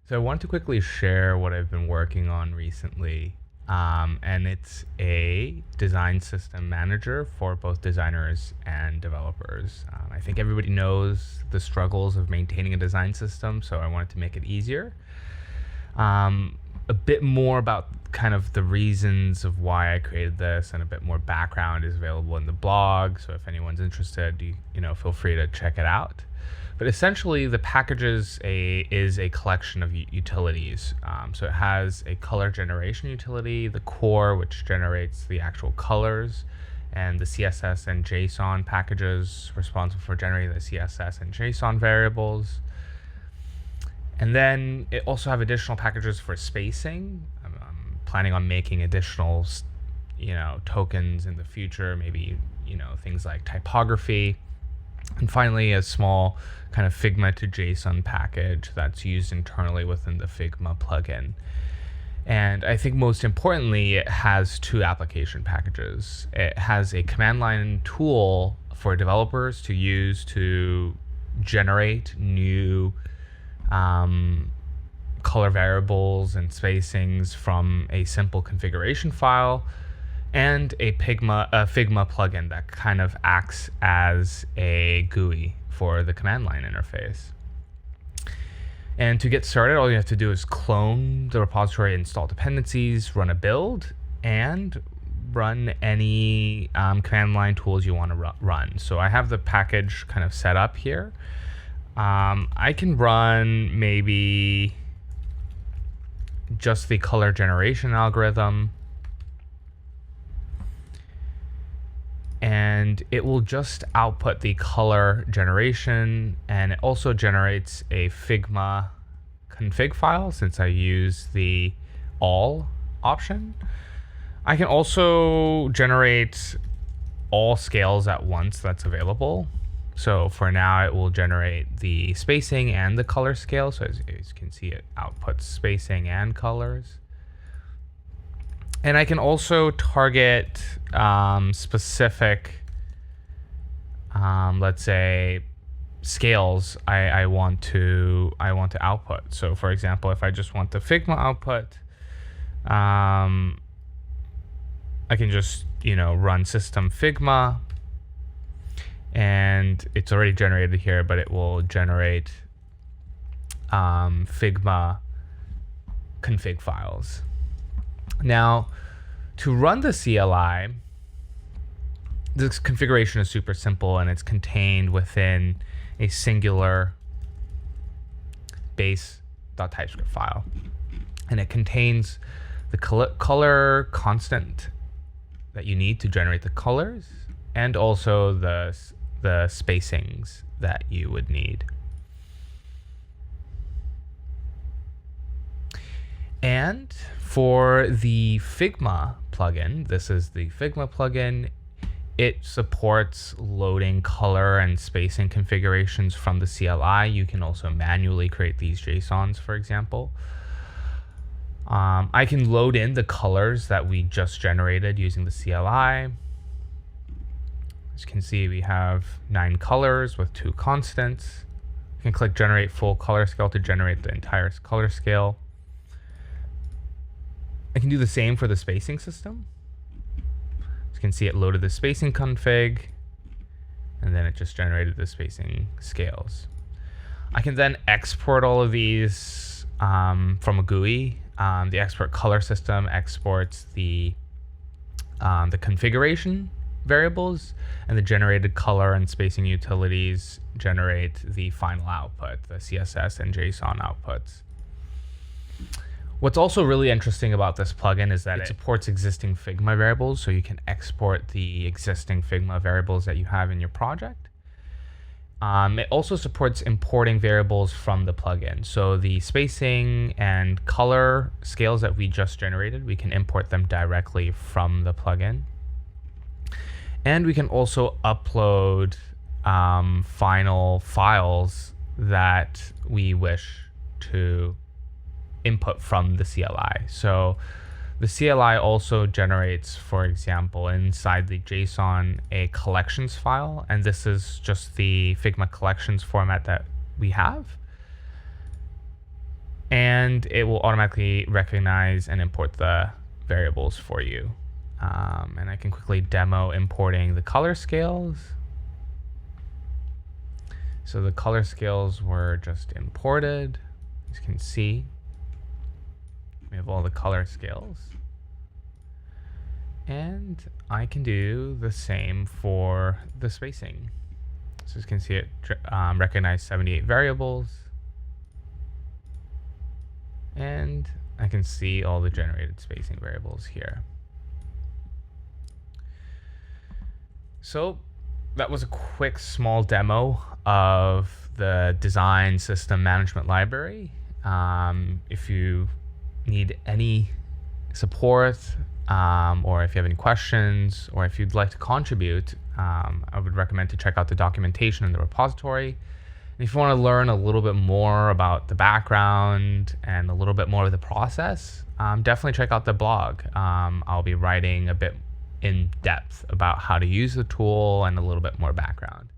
So I want to quickly share what I've been working on recently, and it's a design system manager for both designers and developers. I think everybody knows the struggles of maintaining a design system, so I wanted to make it easier. A bit more about kind of the reasons of why I created this, and a bit more background is available in the blog. So if anyone's interested, feel free to check it out. But essentially, the packages is a collection of utilities. So it has a color generation utility, the core, which generates the actual colors, and the CSS and JSON packages responsible for generating the CSS and JSON variables. And then it also have additional packages for spacing. I'm planning on making additional, tokens in the future, maybe, things like typography. And finally, a small kind of Figma to JSON package that's used internally within the Figma plugin. And I think most importantly, it has two application packages. It has a command line tool for developers to use to generate new color variables and spacings from a simple configuration file, and a Figma plugin that kind of acts as a GUI for the command line interface. And to get started, all you have to do is clone the repository, install dependencies, run a build, and run any command line tools you want to run. So I have the package kind of set up here. I can run maybe just the color generation algorithm, and it will just output the color generation, and it also generates a Figma config file since I use the all option. I can also generate all scales at once that's available. So for now, it will generate the spacing and the color scale. So as you can see, it outputs spacing and colors. And I can also target specific, let's say, scales I want to output. So for example, if I just want the Figma output, I can just run system Figma, and it's already generated here, but it will generate Figma config files. Now, to run the CLI, this configuration is super simple, and it's contained within a singular base.typescript file. And it contains the color constant that you need to generate the colors, and also the spacings that you would need. And for the Figma plugin, this is the Figma plugin, it supports loading color and spacing configurations from the CLI. You can also manually create these JSONs, for example. I can load in the colors that we just generated using the CLI. As you can see, we have 9 colors with 2 constants. You can click Generate Full Color Scale to generate the entire color scale. I can do the same for the spacing system. As you can see, it loaded the spacing config, and then it just generated the spacing scales. I can then export all of these from a GUI. The export color system exports the configuration variables, and the generated color and spacing utilities generate the final output, the CSS and JSON outputs. What's also really interesting about this plugin is that it supports existing Figma variables, so you can export the existing Figma variables that you have in your project. It also supports importing variables from the plugin. So the spacing and color scales that we just generated, we can import them directly from the plugin. And we can also upload final files that we wish to input from the CLI. So the CLI also generates, for example, inside the JSON, a collections file, and this is just the Figma collections format that we have. and it will automatically recognize and import the variables for you. And I can quickly demo importing the color scales. So the color scales were just imported. As you can see, we have all the color scales. And I can do the same for the spacing. So as you can see, it recognized 78 variables. And I can see all the generated spacing variables here. So that was a quick small demo of the design system management library. If you need any support, or if you have any questions, or if you'd like to contribute, I would recommend to check out the documentation in the repository. And if you want to learn a little bit more about the background and a little bit more of the process, definitely check out the blog. I'll be writing a bit in depth about how to use the tool and a little bit more background.